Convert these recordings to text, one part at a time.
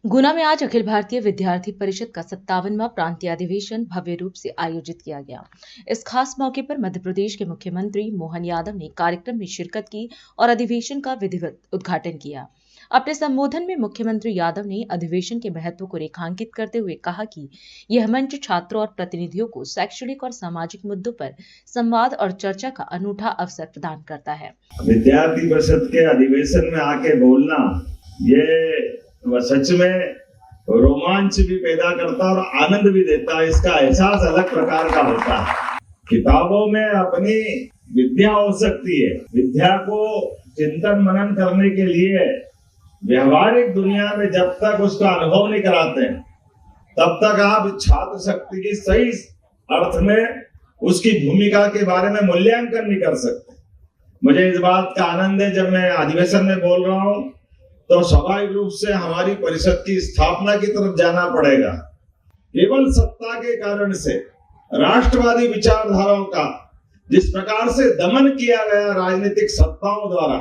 गुना में आज अखिल भारतीय विद्यार्थी परिषद का 57वां प्रांतीय अधिवेशन भव्य रूप से आयोजित किया गया। इस खास मौके पर मध्य प्रदेश के मुख्यमंत्री मोहन यादव ने कार्यक्रम में शिरकत की और अधिवेशन का विधिवत उद्घाटन किया। अपने संबोधन में मुख्यमंत्री यादव ने अधिवेशन के महत्व को रेखांकित करते हुए कहा कि यह मंच छात्रों और प्रतिनिधियों को शैक्षणिक और सामाजिक मुद्दों पर संवाद और चर्चा का अनूठा अवसर प्रदान करता है। विद्यार्थी परिषद के अधिवेशन में आके बोलना ये सच में रोमांच भी पैदा करता और आनंद भी देता है। इसका एहसास अलग प्रकार का होता है। किताबों में अपनी विद्या हो सकती है, विद्या को चिंतन मनन करने के लिए व्यवहारिक दुनिया में जब तक उसका अनुभव नहीं कराते तब तक आप छात्र शक्ति की सही अर्थ में उसकी भूमिका के बारे में मूल्यांकन नहीं कर सकते। मुझे इस बात का आनंद है, जब मैं अधिवेशन में बोल रहा हूँ तो स्वाभाविक रूप से हमारी परिषद की स्थापना की तरफ जाना पड़ेगा। केवल सत्ता के कारण से राष्ट्रवादी विचारधाराओं का जिस प्रकार से दमन किया गया राजनीतिक सत्ताओं द्वारा,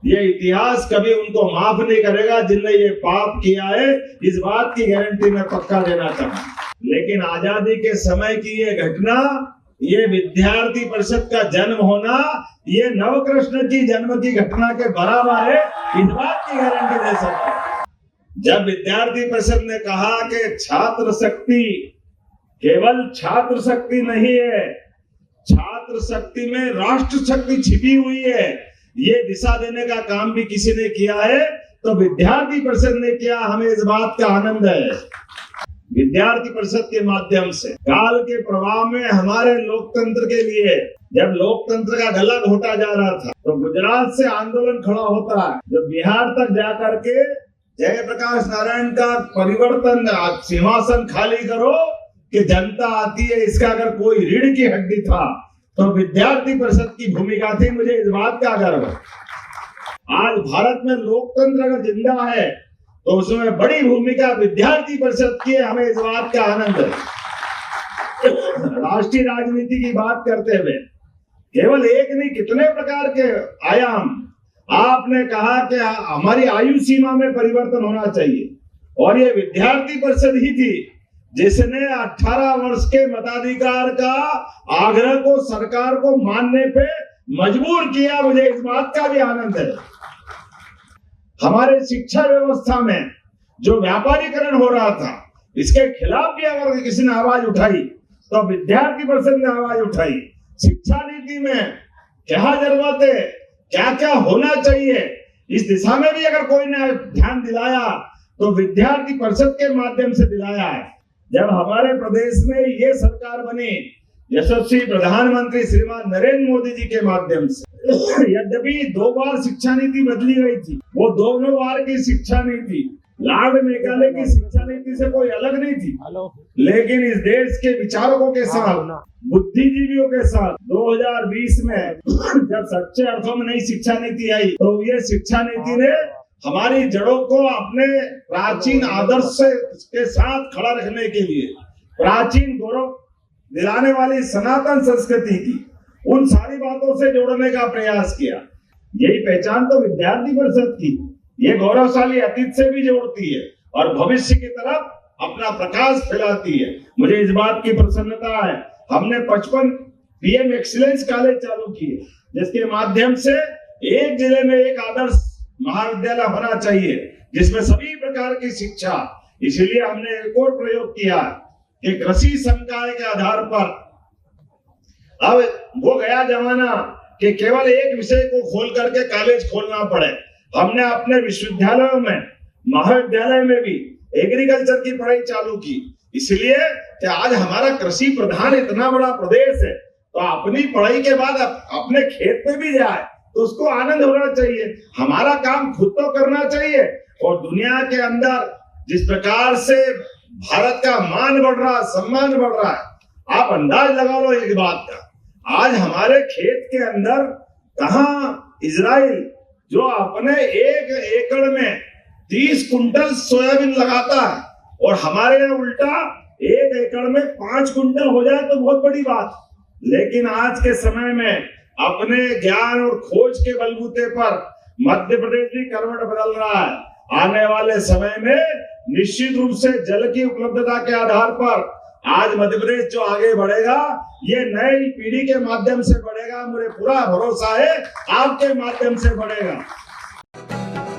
ये इतिहास कभी उनको माफ नहीं करेगा। जिनने ये पाप किया है, इस बात की गारंटी मैं पक्का देना चाहूँ। लेकिन आजादी के समय की ये घटना, ये विद्यार्थी परिषद का जन्म होना, ये नवकृष्ण की जन्म की घटना के बराबर है, इस बात की गारंटी दे सकते हैं। जब विद्यार्थी परिषद ने कहा कि छात्र शक्ति केवल छात्र शक्ति नहीं है, छात्र शक्ति में राष्ट्र शक्ति छिपी हुई है, ये दिशा देने का काम भी किसी ने किया है तो विद्यार्थी परिषद ने किया। हमें इस बात का आनंद है। विद्यार्थी परिषद के माध्यम से काल के प्रवाह में हमारे लोकतंत्र के लिए, जब लोकतंत्र का गला घोटा जा रहा था तो गुजरात से आंदोलन खड़ा होता है, जब बिहार तक जाकर के जयप्रकाश नारायण का परिवर्तन, सिंहासन खाली करो कि जनता आती है, इसका अगर कोई रीढ़ की हड्डी था तो विद्यार्थी परिषद की भूमिका थी। मुझे इस बात का गर्व है। आज भारत में लोकतंत्र अगर जिंदा है तो उसमें बड़ी भूमिका विद्यार्थी परिषद की है। हमें इस बात का आनंद है। राष्ट्रीय राजनीति की बात करते हुए केवल एक नहीं, कितने प्रकार के आयाम। आपने कहा कि हमारी आयु सीमा में परिवर्तन होना चाहिए, और ये विद्यार्थी परिषद ही थी जिसने 18 वर्ष के मताधिकार का आग्रह को सरकार को मानने पे मजबूर किया। मुझे इस बात का भी आनंद है। हमारे शिक्षा व्यवस्था में जो व्यापारीकरण हो रहा था, इसके खिलाफ भी अगर किसी ने आवाज उठाई तो विद्यार्थी परिषद ने आवाज उठाई। शिक्षा नीति में क्या जरूरत है, क्या क्या होना चाहिए, इस दिशा में भी अगर कोई ने ध्यान दिलाया तो विद्यार्थी परिषद के माध्यम से दिलाया है। जब हमारे प्रदेश में ये सरकार बनी, यशस्वी प्रधानमंत्री श्रीमान नरेंद्र मोदी जी के माध्यम से, यद्यपि 2 बार शिक्षा नीति बदली गई थी, वो दोनों बार की शिक्षा नीति लॉर्ड मेघालय की शिक्षा नीति से कोई अलग नहीं थी। लेकिन इस देश के विचारकों के साथ, बुद्धिजीवियों के साथ 2020 में जब सच्चे अर्थों में नई शिक्षा नीति आई तो ये शिक्षा नीति ने हमारी जड़ों को अपने प्राचीन आदर्श के साथ खड़ा रखने के लिए, प्राचीन गौरव दिलाने वाली सनातन संस्कृति की उन सारी बातों से जोड़ने का प्रयास किया। यही पहचान तो विद्यार्थी परिषद की, ये गौरवशाली अतीत से भी जोड़ती है और भविष्य की तरफ अपना प्रकाश फैलाती है। मुझे इस बात की प्रसन्नता है। हमने 55 पीएम एक्सीलेंस कॉलेज चालू किए, जिसके माध्यम से एक जिले में एक आदर्श महाविद्यालय होना चाहिए जिसमें सभी प्रकार की शिक्षा। इसीलिए हमने एक और प्रयोग किया कि कृषि संकाय के आधार पर, अब वो गया जमाना कि केवल एक विषय को खोल करके कॉलेज खोलना पड़े। हमने अपने विश्वविद्यालयों में, महाविद्यालय में भी एग्रीकल्चर की पढ़ाई चालू की। इसलिए कि आज हमारा कृषि प्रधान इतना बड़ा प्रदेश है, तो अपनी पढ़ाई के बाद अपने खेत में भी जाए तो उसको आनंद होना चाहिए। हमारा काम खुद तो करना चाहिए। और दुनिया के अंदर जिस प्रकार से भारत का मान बढ़ रहा, सम्मान बढ़ रहा है, आप अंदाज लगा लो एक बात का। आज हमारे खेत के अंदर कहाँ इजराइल जो अपने 1 एकड़ में 30 कुंटल सोयाबीन लगाता है, और हमारे यहाँ उल्टा 1 एकड़ में 5 कुंटल हो जाए तो बहुत बड़ी बात। लेकिन आज के समय में अपने ज्ञान और खोज के बलबूते पर मध्य प्रदेश भी करवट बदल रहा है। आने वाले समय में निश्चित रूप से जल की उपलब्धता के आधार पर आज मध्य प्रदेश जो आगे बढ़ेगा, ये नई पीढ़ी के माध्यम से बढ़ेगा। मुझे पूरा भरोसा है आपके माध्यम से बढ़ेगा।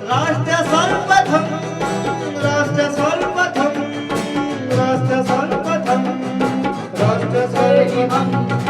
राष्ट्र सर्वप्रथम